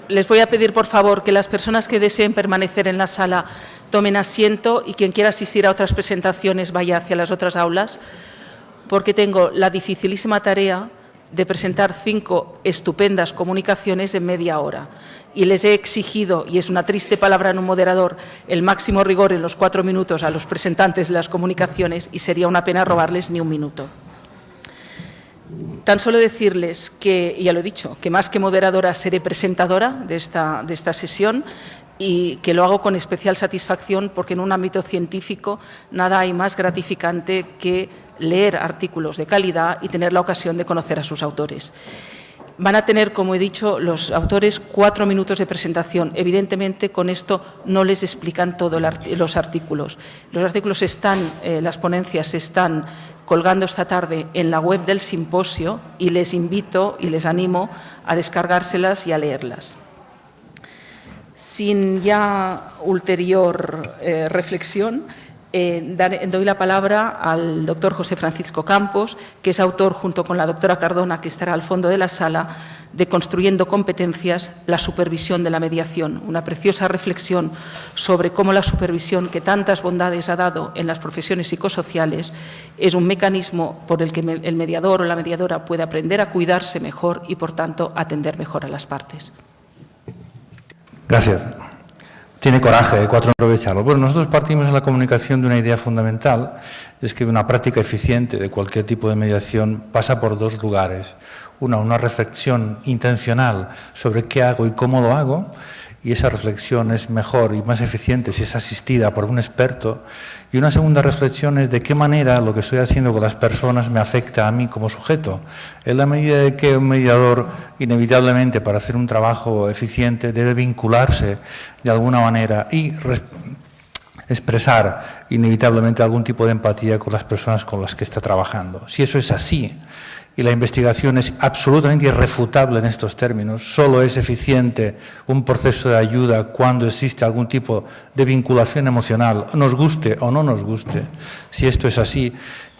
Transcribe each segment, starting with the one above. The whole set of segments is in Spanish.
les voy a pedir, por favor, que las personas que deseen permanecer en la sala tomen asiento y quien quiera asistir a otras presentaciones vaya hacia las otras aulas, porque tengo la dificilísima tarea de presentar 5 estupendas comunicaciones en media hora. Y les he exigido, y es una triste palabra en un moderador, el máximo rigor en los 4 minutos a los presentantes de las comunicaciones y sería una pena robarles ni un minuto. Tan solo decirles que, ya lo he dicho, que más que moderadora seré presentadora de esta sesión y que lo hago con especial satisfacción porque en un ámbito científico nada hay más gratificante que leer artículos de calidad y tener la ocasión de conocer a sus autores. Van a tener, como he dicho, los autores 4 minutos de presentación. Evidentemente, con esto no les explican todos los artículos. Los artículos están, las ponencias están colgando esta tarde en la web del simposio y les invito y les animo a descargárselas y a leerlas. Sin ya ulterior reflexión, doy la palabra al doctor José Francisco Campos, que es autor, junto con la doctora Cardona, que estará al fondo de la sala, de Construyendo competencias, la supervisión de la mediación. Una preciosa reflexión sobre cómo la supervisión, que tantas bondades ha dado en las profesiones psicosociales, es un mecanismo por el que el mediador o la mediadora puede aprender a cuidarse mejor y, por tanto, atender mejor a las partes. Gracias. Tiene coraje, 4 aprovecharlo. Bueno, nosotros partimos en la comunicación de una idea fundamental, es que una práctica eficiente de cualquier tipo de mediación pasa por 2 lugares. Una reflexión intencional sobre qué hago y cómo lo hago, y esa reflexión es mejor y más eficiente si es asistida por un experto. Y una segunda reflexión es de qué manera lo que estoy haciendo con las personas me afecta a mí como sujeto. En la medida de que un mediador, inevitablemente, para hacer un trabajo eficiente, debe vincularse de alguna manera y expresar inevitablemente algún tipo de empatía con las personas con las que está trabajando. Si eso es así, y la investigación es absolutamente irrefutable en estos términos, solo es eficiente un proceso de ayuda cuando existe algún tipo de vinculación emocional, nos guste o no nos guste. Si esto es así,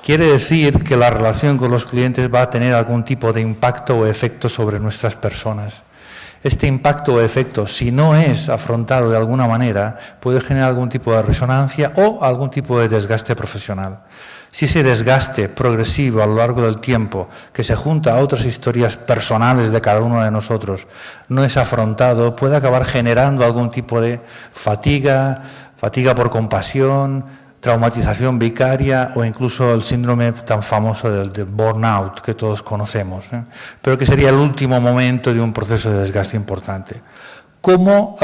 quiere decir que la relación con los clientes va a tener algún tipo de impacto o efecto sobre nuestras personas. Este impacto o efecto, si no es afrontado de alguna manera, puede generar algún tipo de resonancia o algún tipo de desgaste profesional. Si ese desgaste progresivo a lo largo del tiempo, que se junta a otras historias personales de cada uno de nosotros, no es afrontado, puede acabar generando algún tipo de fatiga por compasión, traumatización vicaria o incluso el síndrome tan famoso del burnout que todos conocemos, pero que sería el último momento de un proceso de desgaste importante. ¿Cómo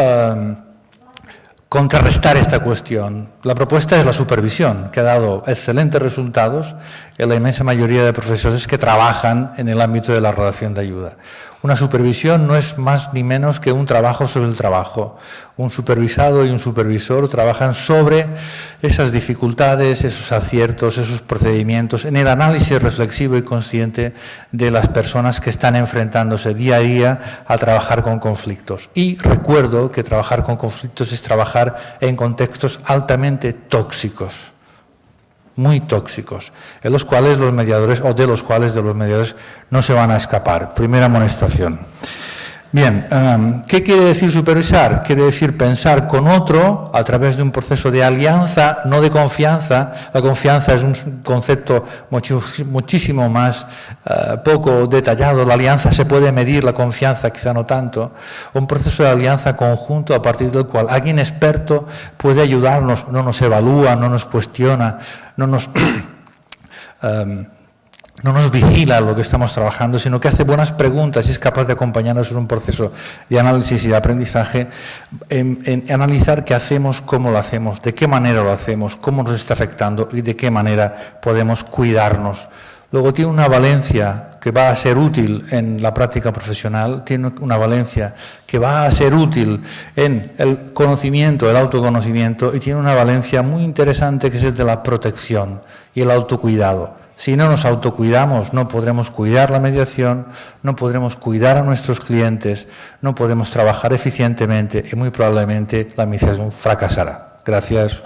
contrarrestar esta cuestión? La propuesta es la supervisión, que ha dado excelentes resultados en la inmensa mayoría de profesores que trabajan en el ámbito de la relación de ayuda. Una supervisión no es más ni menos que un trabajo sobre el trabajo. Un supervisado y un supervisor trabajan sobre esas dificultades, esos aciertos, esos procedimientos, en el análisis reflexivo y consciente de las personas que están enfrentándose día a día a trabajar con conflictos. Y recuerdo que trabajar con conflictos es trabajar en contextos altamente tóxicos, muy tóxicos, en los cuales los mediadores no se van a escapar. Primera amonestación. Bien, ¿qué quiere decir supervisar? Quiere decir pensar con otro a través de un proceso de alianza, no de confianza. La confianza es un concepto muchísimo más poco detallado. La alianza se puede medir, la confianza quizá no tanto. Un proceso de alianza conjunto a partir del cual alguien experto puede ayudarnos, no nos evalúa, no nos cuestiona, no nos vigila lo que estamos trabajando, sino que hace buenas preguntas y es capaz de acompañarnos en un proceso de análisis y de aprendizaje, en analizar qué hacemos, cómo lo hacemos, de qué manera lo hacemos, cómo nos está afectando y de qué manera podemos cuidarnos. Luego tiene una valencia que va a ser útil en la práctica profesional, tiene una valencia que va a ser útil en el conocimiento, el autoconocimiento, y tiene una valencia muy interesante que es el de la protección y el autocuidado. Si no nos autocuidamos, no podremos cuidar la mediación, no podremos cuidar a nuestros clientes, no podemos trabajar eficientemente y muy probablemente la mediación fracasará. Gracias.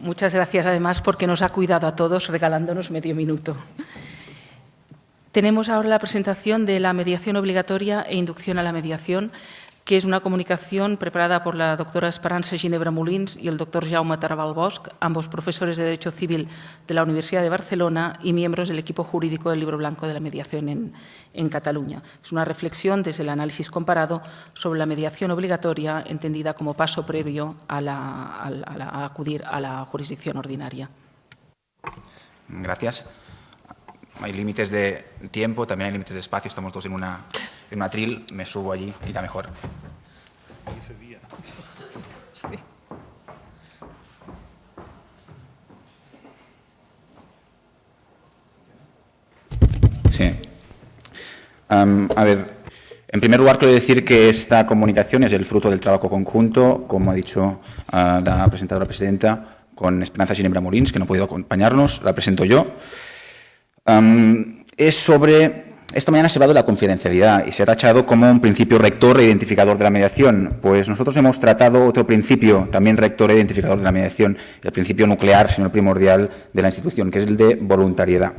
Muchas gracias, además, porque nos ha cuidado a todos regalándonos medio minuto. Tenemos ahora la presentación de la mediación obligatoria e inducción a la mediación, que es una comunicación preparada por la doctora Esperanza Ginebra Molins y el doctor Jaume Tarabal Bosch, ambos profesores de Derecho Civil de la Universidad de Barcelona y miembros del equipo jurídico del Libro Blanco de la Mediación en Cataluña. Es una reflexión desde el análisis comparado sobre la mediación obligatoria, entendida como paso previo a acudir a la jurisdicción ordinaria. Gracias. Hay límites de tiempo, también hay límites de espacio. Estamos todos en un atril. Me subo allí y ya mejor. Sí. Sí. A ver, en primer lugar quiero decir que esta comunicación es el fruto del trabajo conjunto, como ha dicho la presentadora presidenta, con Esperanza Ginebra Molins, que no ha podido acompañarnos, la presento yo. Es sobre... Esta mañana se ha hablado de la confidencialidad y se ha tachado como un principio rector e identificador de la mediación. Pues nosotros hemos tratado otro principio también rector e identificador de la mediación, el principio nuclear, sino el primordial de la institución, que es el de voluntariedad.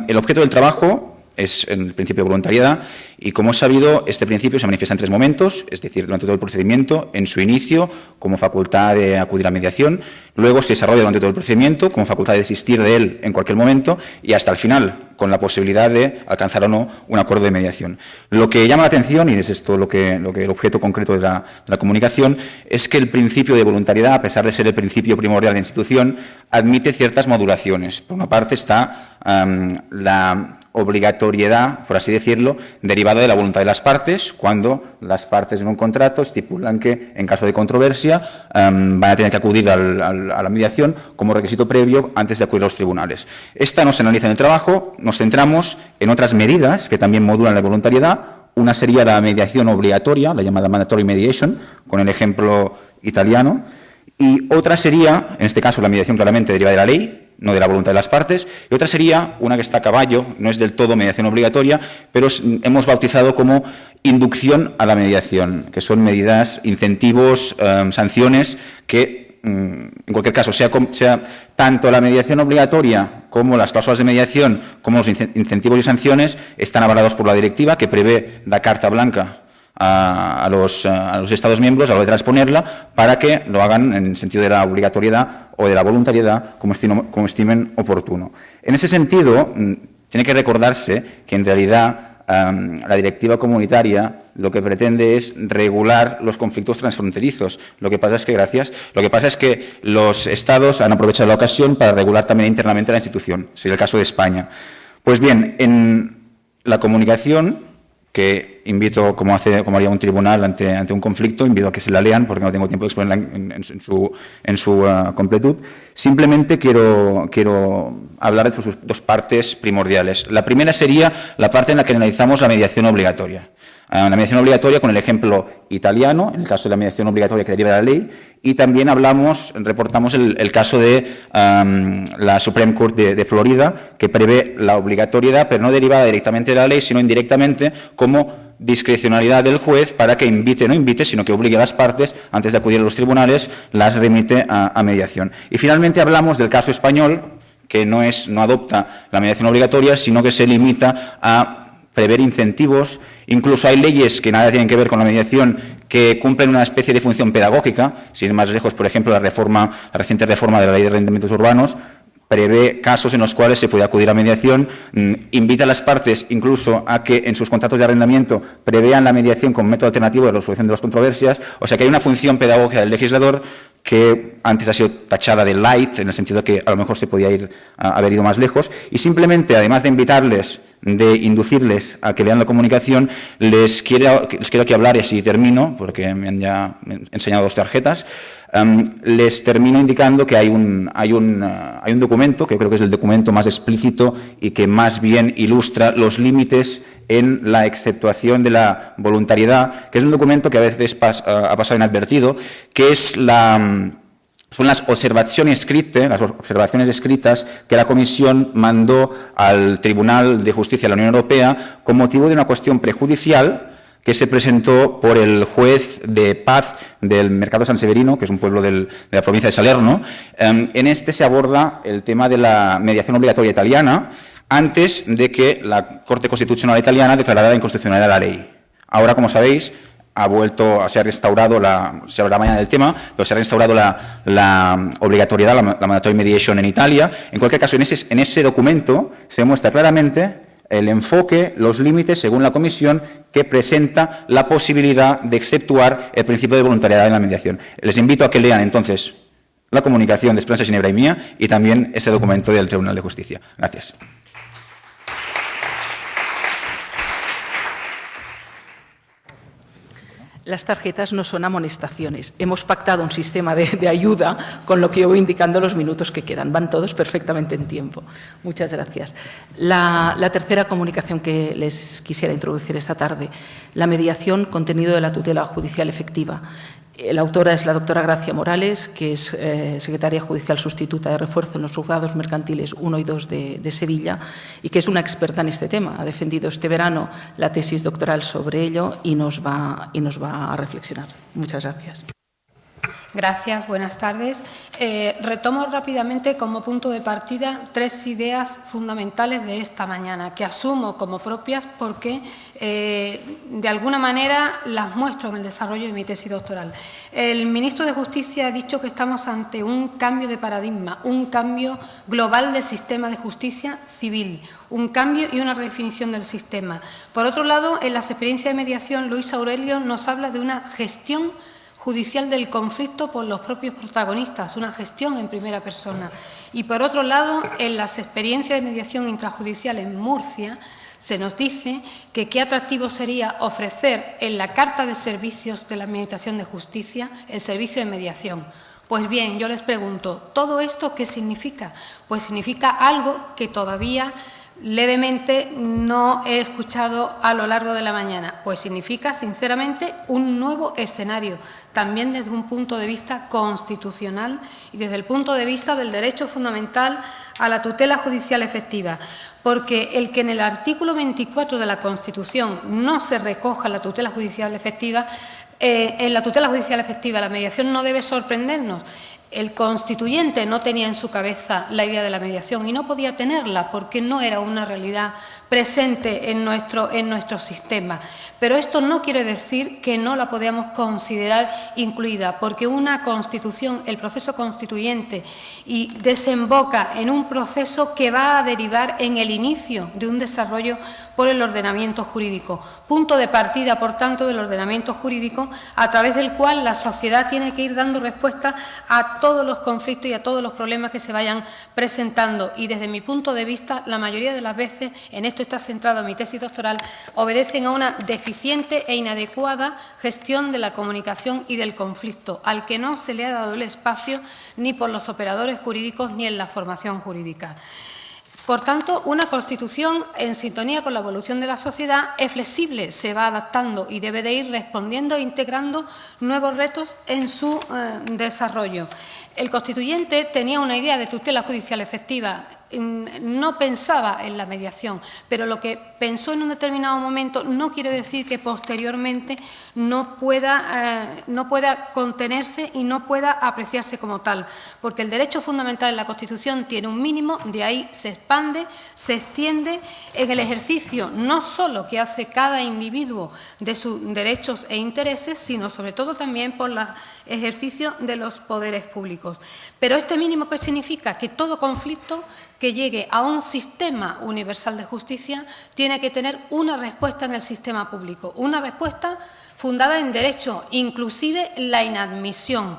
El objeto del trabajo es el principio de voluntariedad y, como es sabido, este principio se manifiesta en 3 momentos, es decir, durante todo el procedimiento, en su inicio, como facultad de acudir a mediación, luego se desarrolla durante todo el procedimiento, como facultad de desistir de él en cualquier momento y hasta el final, con la posibilidad de alcanzar o no un acuerdo de mediación. Lo que llama la atención, y es esto lo que el objeto concreto de la comunicación, es que el principio de voluntariedad, a pesar de ser el principio primordial de la institución, admite ciertas modulaciones. Por una parte está la obligatoriedad, por así decirlo, derivada de la voluntad de las partes, cuando las partes en un contrato estipulan que, en caso de controversia, van a tener que acudir a la mediación como requisito previo antes de acudir a los tribunales. Esta no se analiza en el trabajo, nos centramos en otras medidas que también modulan la voluntariedad. Una sería la mediación obligatoria, la llamada mandatory mediation, con el ejemplo italiano, y otra sería, en este caso la mediación claramente deriva de la ley, no de la voluntad de las partes, y otra sería una que está a caballo, no es del todo mediación obligatoria, pero hemos bautizado como inducción a la mediación, que son medidas, incentivos, sanciones que, en cualquier caso, sea tanto la mediación obligatoria como las cláusulas de mediación, como los incentivos y sanciones, están avalados por la directiva que prevé la carta blanca a los Estados miembros a la hora de transponerla para que lo hagan en el sentido de la obligatoriedad o de la voluntariedad como estimen oportuno. En ese sentido, tiene que recordarse que en realidad la directiva comunitaria lo que pretende es regular los conflictos transfronterizos. Lo que pasa es que los Estados han aprovechado la ocasión para regular también internamente la institución. Sería el caso de España. Pues bien, en la comunicación, que invito, como haría un tribunal ante un conflicto, invito a que se la lean porque no tengo tiempo de exponerla en su completud. Simplemente quiero hablar de sus 2 partes primordiales. La primera sería la parte en la que analizamos la mediación obligatoria. La mediación obligatoria con el ejemplo italiano, en el caso de la mediación obligatoria que deriva de la ley, y también reportamos el caso de la Supreme Court de Florida, que prevé la obligatoriedad, pero no derivada directamente de la ley, sino indirectamente como discrecionalidad del juez para que invite, no invite, sino que obligue a las partes, antes de acudir a los tribunales, las remite a mediación. Y finalmente hablamos del caso español, que no adopta la mediación obligatoria, sino que se limita a prever incentivos. Incluso hay leyes que nada tienen que ver con la mediación que cumplen una especie de función pedagógica. Si es más lejos, por ejemplo, la reciente reforma de la Ley de Arrendamientos Urbanos prevé casos en los cuales se puede acudir a mediación, invita a las partes incluso a que en sus contratos de arrendamiento prevean la mediación como método alternativo de la resolución de las controversias. O sea que hay una función pedagógica del legislador que antes ha sido tachada de light, en el sentido de que a lo mejor se podía haber ido más lejos, y simplemente, además de invitarles, de inducirles a que lean la comunicación, les quiero aquí hablar, y así termino, porque me han ya enseñado 2 tarjetas, les termino indicando que hay un documento, que creo que es el documento más explícito y que más bien ilustra los límites en la exceptuación de la voluntariedad, que es un documento que a veces ha pasado inadvertido, que es son las observaciones escritas que la Comisión mandó al Tribunal de Justicia de la Unión Europea con motivo de una cuestión prejudicial que se presentó por el juez de paz del Mercado San Severino, que es un pueblo de la provincia de Salerno. En este se aborda el tema de la mediación obligatoria italiana antes de que la Corte Constitucional italiana declarara la inconstitucionalidad de la ley. Ahora, como sabéis, se ha restaurado, se hablará mañana del tema, pero se ha restaurado la obligatoriedad, la mandatory mediation en Italia. En cualquier caso, en ese documento se muestra claramente el enfoque, los límites, según la Comisión, que presenta la posibilidad de exceptuar el principio de voluntariedad en la mediación. Les invito a que lean, entonces, la comunicación de Esperanza Ginebra y mía y también ese documento del Tribunal de Justicia. Gracias. Las tarjetas no son amonestaciones. Hemos pactado un sistema de ayuda con lo que yo voy indicando los minutos que quedan. Van todos perfectamente en tiempo. Muchas gracias. La tercera comunicación que les quisiera introducir esta tarde, la mediación, contenido de la tutela judicial efectiva. La autora es la doctora Gracia Morales, que es secretaria judicial sustituta de refuerzo en los juzgados mercantiles 1 y 2 de Sevilla y que es una experta en este tema. Ha defendido este verano la tesis doctoral sobre ello y nos va a reflexionar. Muchas gracias. Gracias, buenas tardes. Retomo rápidamente como punto de partida 3 ideas fundamentales de esta mañana, que asumo como propias porque de alguna manera las muestro en el desarrollo de mi tesis doctoral. El ministro de Justicia ha dicho que estamos ante un cambio de paradigma, un cambio global del sistema de justicia civil, un cambio y una redefinición del sistema. Por otro lado, en las experiencias de mediación, Luis Aurelio nos habla de una gestión judicial del conflicto por los propios protagonistas, una gestión en primera persona. Y por otro lado, en las experiencias de mediación intrajudicial en Murcia, se nos dice que qué atractivo sería ofrecer en la Carta de Servicios de la Administración de Justicia el servicio de mediación. Pues bien, yo les pregunto, ¿todo esto qué significa? Pues significa algo que todavía levemente no he escuchado a lo largo de la mañana, pues significa, sinceramente, un nuevo escenario, también desde un punto de vista constitucional y desde el punto de vista del derecho fundamental a la tutela judicial efectiva, porque el que en el artículo 24 de la Constitución no se recoja la tutela judicial efectiva, en la tutela judicial efectiva la mediación no debe sorprendernos. El constituyente no tenía en su cabeza la idea de la mediación y no podía tenerla porque no era una realidad presente en nuestro sistema. Pero esto no quiere decir que no la podamos considerar incluida, porque una constitución, el proceso constituyente, y desemboca en un proceso que va a derivar en el inicio de un desarrollo por el ordenamiento jurídico. Punto de partida, por tanto, del ordenamiento jurídico, a través del cual la sociedad tiene que ir dando respuesta a todos los conflictos y a todos los problemas que se vayan presentando. Y desde mi punto de vista, la mayoría de las veces, en esto está centrado mi tesis doctoral, obedecen a una deficiente e inadecuada gestión de la comunicación y del conflicto, al que no se le ha dado el espacio ni por los operadores jurídicos ni en la formación jurídica. Por tanto, una Constitución en sintonía con la evolución de la sociedad es flexible, se va adaptando y debe de ir respondiendo e integrando nuevos retos en su desarrollo. El constituyente tenía una idea de tutela judicial efectiva, no pensaba en la mediación, pero lo que pensó en un determinado momento no quiere decir que posteriormente no pueda contenerse y no pueda apreciarse como tal, porque el derecho fundamental en la Constitución tiene un mínimo, de ahí se expande, se extiende en el ejercicio no solo que hace cada individuo de sus derechos e intereses, sino sobre todo también por el ejercicio de los poderes públicos. Pero este mínimo, ¿qué significa? Que todo conflicto que llegue a un sistema universal de justicia tiene que tener una respuesta en el sistema público, una respuesta fundada en derecho, inclusive la inadmisión.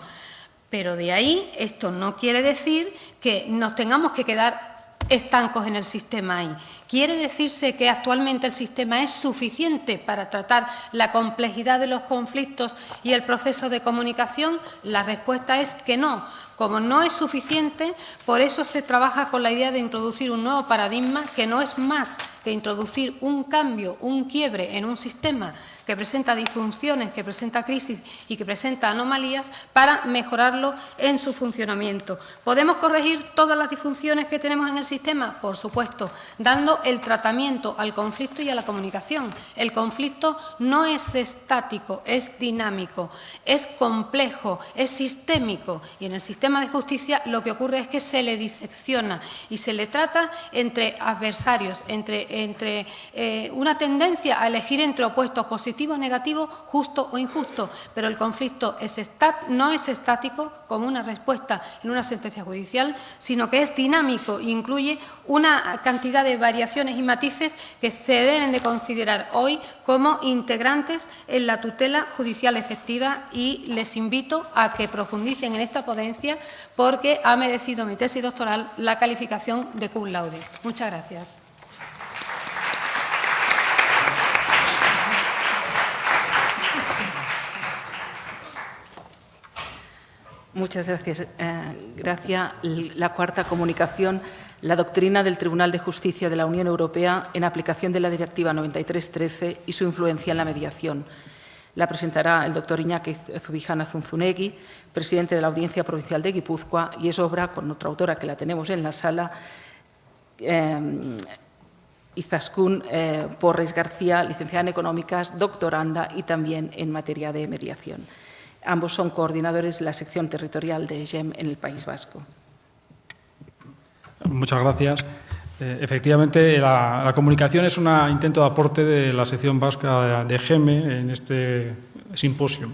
Pero de ahí esto no quiere decir que nos tengamos que quedar estancos en el sistema ahí. ¿Quiere decirse que actualmente el sistema es suficiente para tratar la complejidad de los conflictos y el proceso de comunicación? La respuesta es que no. Como no es suficiente, por eso se trabaja con la idea de introducir un nuevo paradigma que no es más que introducir un cambio, un quiebre en un sistema que presenta disfunciones, que presenta crisis y que presenta anomalías para mejorarlo en su funcionamiento. ¿Podemos corregir todas las disfunciones que tenemos en el sistema? Por supuesto, dando el tratamiento al conflicto y a la comunicación. El conflicto no es estático, es dinámico, es complejo, es sistémico, y en el sistema de justicia lo que ocurre es que se le disecciona y se le trata entre adversarios, entre una tendencia a elegir entre opuestos positivo o negativo, justo o injusto, pero el conflicto no es estático como una respuesta en una sentencia judicial, sino que es dinámico e incluye una cantidad de variaciones y matices que se deben de considerar hoy como integrantes en la tutela judicial efectiva, y les invito a que profundicen en esta ponencia porque ha merecido mi tesis doctoral la calificación de cum laude. Muchas gracias. Muchas gracias. Gracia. La cuarta comunicación, la doctrina del Tribunal de Justicia de la Unión Europea en aplicación de la Directiva 93/13 y su influencia en la mediación. La presentará el doctor Iñaki Zubijana Zunzunegui, presidente de la Audiencia Provincial de Guipúzcoa, y es obra, con otra autora que la tenemos en la sala, Izaskun Porres García, licenciada en Económicas, doctoranda y también en materia de mediación. Ambos son coordinadores de la sección territorial de GEM en el País Vasco. Muchas gracias. Efectivamente, la comunicación es un intento de aporte de la sección vasca de GEM en este simposio.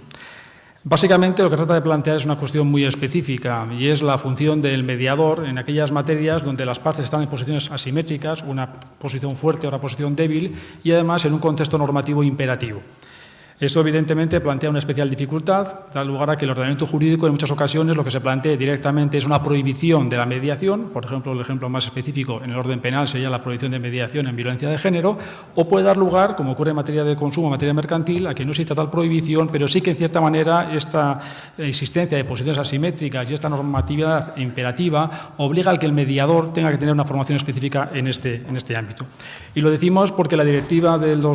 Básicamente, lo que trata de plantear es una cuestión muy específica, y es la función del mediador en aquellas materias donde las partes están en posiciones asimétricas, una posición fuerte o una posición débil, y además en un contexto normativo imperativo. Esto, evidentemente, plantea una especial dificultad, da lugar a que el ordenamiento jurídico en muchas ocasiones lo que se plantea directamente es una prohibición de la mediación. Por ejemplo, el ejemplo más específico en el orden penal sería la prohibición de mediación en violencia de género, o puede dar lugar, como ocurre en materia de consumo, en materia mercantil, a que no exista tal prohibición, pero sí que, en cierta manera, esta existencia de posiciones asimétricas y esta normatividad imperativa obliga al que el mediador tenga que tener una formación específica en este ámbito. Y lo decimos porque la directiva del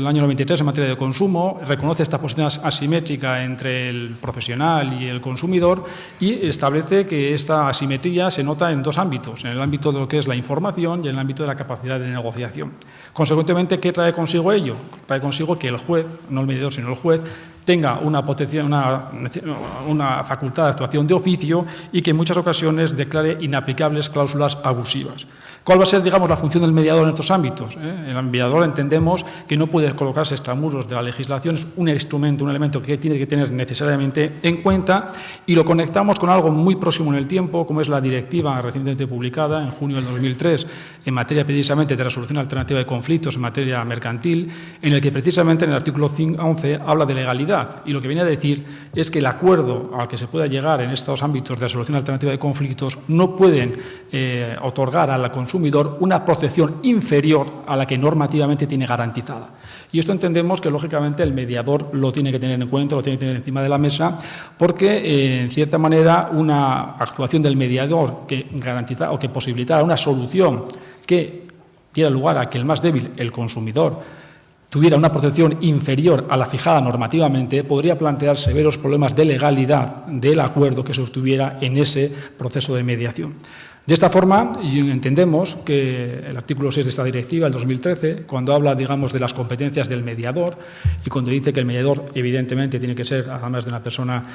año 93 en materia de consumo reconoce esta posición asimétrica entre el profesional y el consumidor y establece que esta asimetría se nota en dos ámbitos, en el ámbito de lo que es la información y en el ámbito de la capacidad de negociación. Consecuentemente, ¿qué trae consigo ello? Trae consigo que el juez, no el mediador, sino el juez, tenga una facultad de actuación de oficio y que en muchas ocasiones declare inaplicables cláusulas abusivas. ¿Cuál va a ser, digamos, la función del mediador en estos ámbitos? El mediador entendemos que no puede colocarse extramuros de la legislación, es un instrumento, un elemento que tiene que tener necesariamente en cuenta, y lo conectamos con algo muy próximo en el tiempo, como es la directiva recientemente publicada en junio del 2003 en materia precisamente de resolución alternativa de conflictos en materia mercantil, en el que precisamente en el artículo 11 habla de legalidad, y lo que viene a decir es que el acuerdo al que se pueda llegar en estos ámbitos de resolución alternativa de conflictos no pueden otorgar a la consumidor una protección inferior a la que normativamente tiene garantizada. Y esto entendemos que, lógicamente, el mediador lo tiene que tener en cuenta, lo tiene que tener encima de la mesa, porque, en cierta manera, una actuación del mediador que garantiza o que posibilitara una solución que diera lugar a que el más débil, el consumidor, tuviera una protección inferior a la fijada normativamente, podría plantear severos problemas de legalidad del acuerdo que se obtuviera en ese proceso de mediación. De esta forma, entendemos que el artículo 6 de esta directiva, el 2013, cuando habla, digamos, de las competencias del mediador y cuando dice que el mediador, evidentemente, tiene que ser, además de una persona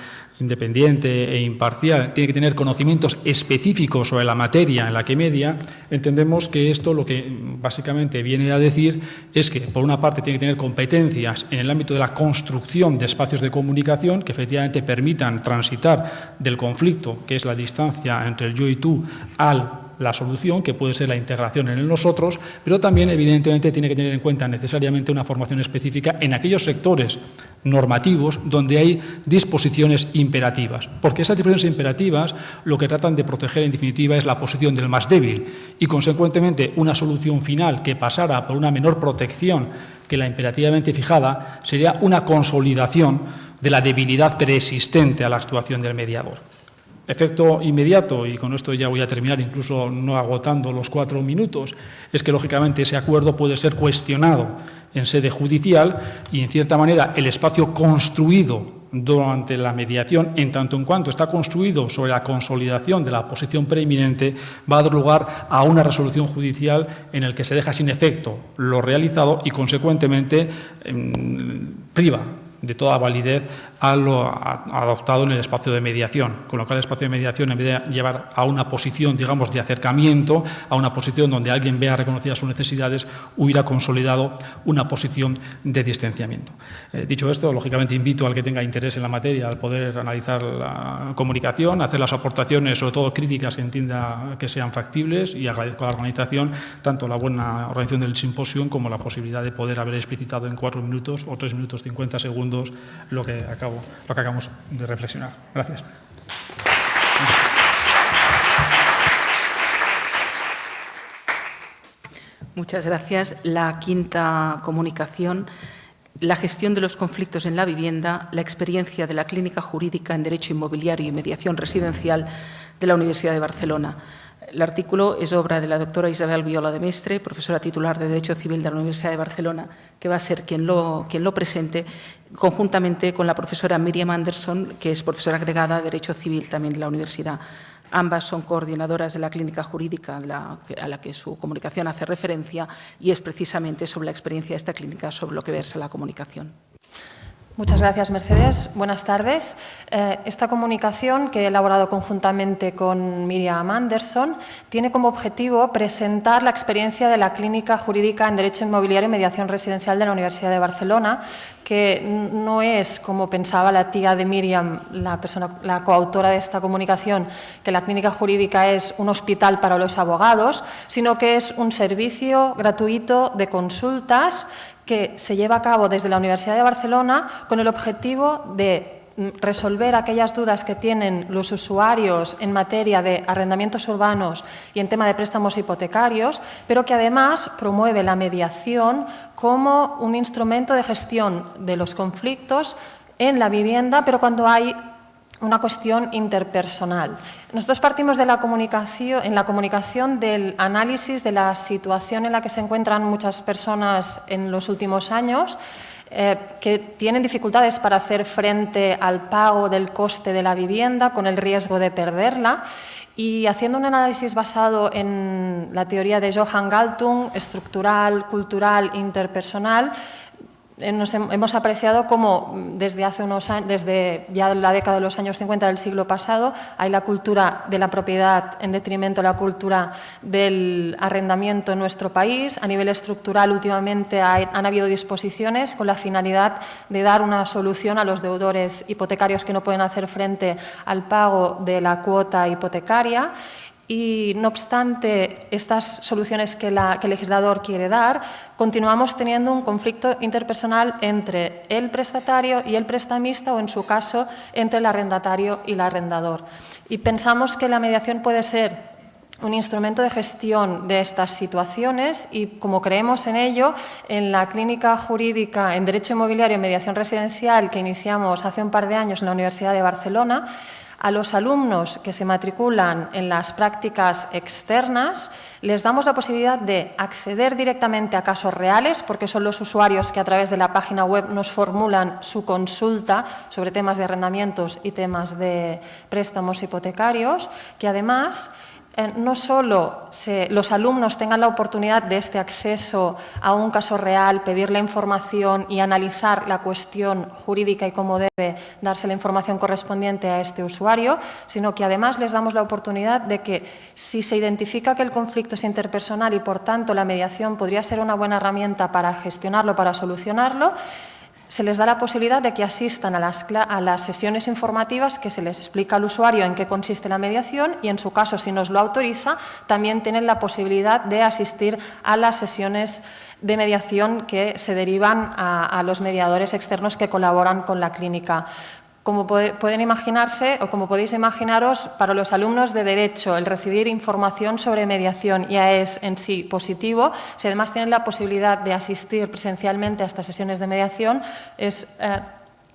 independiente e imparcial, tiene que tener conocimientos específicos sobre la materia en la que media, entendemos que esto lo que básicamente viene a decir es que, por una parte, tiene que tener competencias en el ámbito de la construcción de espacios de comunicación que efectivamente permitan transitar del conflicto, que es la distancia entre el yo y tú, a la solución, que puede ser la integración en el nosotros, pero también, evidentemente, tiene que tener en cuenta necesariamente una formación específica en aquellos sectores normativos donde hay disposiciones imperativas, porque esas disposiciones imperativas lo que tratan de proteger, en definitiva, es la posición del más débil y, consecuentemente, una solución final que pasara por una menor protección que la imperativamente fijada sería una consolidación de la debilidad preexistente a la actuación del mediador. efecto inmediato, y con esto ya voy a terminar, incluso no agotando los 4 minutos, es que lógicamente ese acuerdo puede ser cuestionado en sede judicial y, en cierta manera, el espacio construido durante la mediación, en tanto en cuanto está construido sobre la consolidación de la posición preeminente, va a dar lugar a una resolución judicial en el que se deja sin efecto lo realizado y, consecuentemente, priva de toda validez a lo adoptado en el espacio de mediación, con lo cual el espacio de mediación, en vez de llevar a una posición, digamos, de acercamiento, a una posición donde alguien vea reconocidas sus necesidades, hubiera consolidado una posición de distanciamiento. Dicho esto, lógicamente invito al que tenga interés en la materia al poder analizar la comunicación, hacer las aportaciones, sobre todo críticas que entienda que sean factibles, y agradezco a la organización tanto la buena organización del simposio como la posibilidad de poder haber explicitado en 4 minutos o 3 minutos 50 segundos lo que acabamos de reflexionar. Gracias. Muchas gracias. La quinta comunicación: la gestión de los conflictos en la vivienda, la experiencia de la Clínica Jurídica en Derecho Inmobiliario y Mediación Residencial de la Universidad de Barcelona. El artículo es obra de la doctora Isabel Viola de Mestre, profesora titular de Derecho Civil de la Universidad de Barcelona, que va a ser quien lo presente, conjuntamente con la profesora Miriam Anderson, que es profesora agregada de Derecho Civil también de la Universidad. Ambas son coordinadoras de la Clínica Jurídica a la que su comunicación hace referencia, y es precisamente sobre la experiencia de esta clínica sobre lo que versa la comunicación. Muchas gracias, Mercedes. Buenas tardes. Esta comunicación, que he elaborado conjuntamente con Miriam Anderson, tiene como objetivo presentar la experiencia de la Clínica Jurídica en Derecho Inmobiliario y Mediación Residencial de la Universidad de Barcelona, que no es, como pensaba la tía de Miriam, la coautora de esta comunicación, que la Clínica Jurídica es un hospital para los abogados, sino que es un servicio gratuito de consultas que se lleva a cabo desde la Universidad de Barcelona con el objetivo de resolver aquellas dudas que tienen los usuarios en materia de arrendamientos urbanos y en tema de préstamos hipotecarios, pero que además promueve la mediación como un instrumento de gestión de los conflictos en la vivienda, pero cuando hay una cuestión interpersonal. Nosotros partimos de la comunicación del análisis de la situación en la que se encuentran muchas personas en los últimos años, que tienen dificultades para hacer frente al pago del coste de la vivienda con el riesgo de perderla, y haciendo un análisis basado en la teoría de Johann Galtung, estructural, cultural, interpersonal, hemos apreciado cómo desde ya la década de los años 50 del siglo pasado hay la cultura de la propiedad en detrimento de la cultura del arrendamiento en nuestro país. A nivel estructural, últimamente han habido disposiciones con la finalidad de dar una solución a los deudores hipotecarios que no pueden hacer frente al pago de la cuota hipotecaria. Y, no obstante estas soluciones que el legislador quiere dar, continuamos teniendo un conflicto interpersonal entre el prestatario y el prestamista, o en su caso, entre el arrendatario y el arrendador. Y pensamos que la mediación puede ser un instrumento de gestión de estas situaciones, y como creemos en ello, en la Clínica Jurídica en Derecho Inmobiliario y Mediación Residencial que iniciamos hace un par de años en la Universidad de Barcelona, a los alumnos que se matriculan en las prácticas externas les damos la posibilidad de acceder directamente a casos reales, porque son los usuarios que a través de la página web nos formulan su consulta sobre temas de arrendamientos y temas de préstamos hipotecarios, que además no solo los alumnos tengan la oportunidad de este acceso a un caso real, pedir la información y analizar la cuestión jurídica y cómo debe darse la información correspondiente a este usuario, sino que además les damos la oportunidad de que, si se identifica que el conflicto es interpersonal y por tanto la mediación podría ser una buena herramienta para gestionarlo, para solucionarlo, se les da la posibilidad de que asistan a las sesiones informativas que se les explica al usuario en qué consiste la mediación, y en su caso, si nos lo autoriza, también tienen la posibilidad de asistir a las sesiones de mediación que se derivan a los mediadores externos que colaboran con la clínica. Como pueden imaginarse, o como podéis imaginaros, para los alumnos de Derecho, el recibir información sobre mediación ya es en sí positivo. Si además tienen la posibilidad de asistir presencialmente a estas sesiones de mediación, es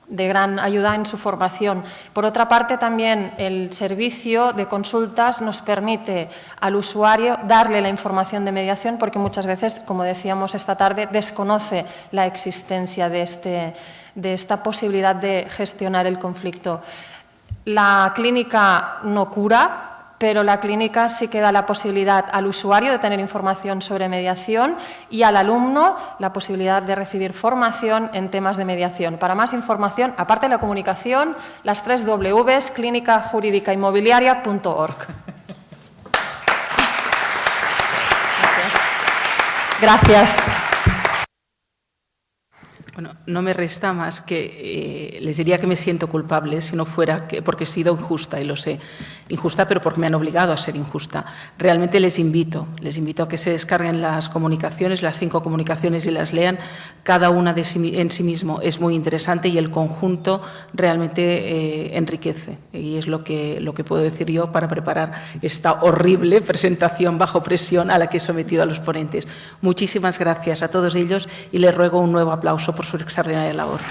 gran ayuda en su formación. Por otra parte, también el servicio de consultas nos permite al usuario darle la información de mediación, porque muchas veces, como decíamos esta tarde, desconoce la existencia de esta posibilidad de gestionar el conflicto. La clínica no cura, pero la clínica sí que da la posibilidad al usuario de tener información sobre mediación y al alumno la posibilidad de recibir formación en temas de mediación. Para más información, aparte de la comunicación, las 3 Ws, clínicajurídicainmobiliaria.org. Gracias. Bueno, no me resta más que les diría que me siento culpable si no fuera porque he sido injusta, y lo sé, injusta, pero porque me han obligado a ser injusta. Realmente les invito a que se descarguen las comunicaciones, las 5 comunicaciones, y las lean. Cada una en sí mismo es muy interesante y el conjunto realmente enriquece. Y es lo que puedo decir yo para preparar esta horrible presentación bajo presión a la que he sometido a los ponentes. Muchísimas gracias a todos ellos y les ruego un nuevo aplauso por su extraordinaria labor.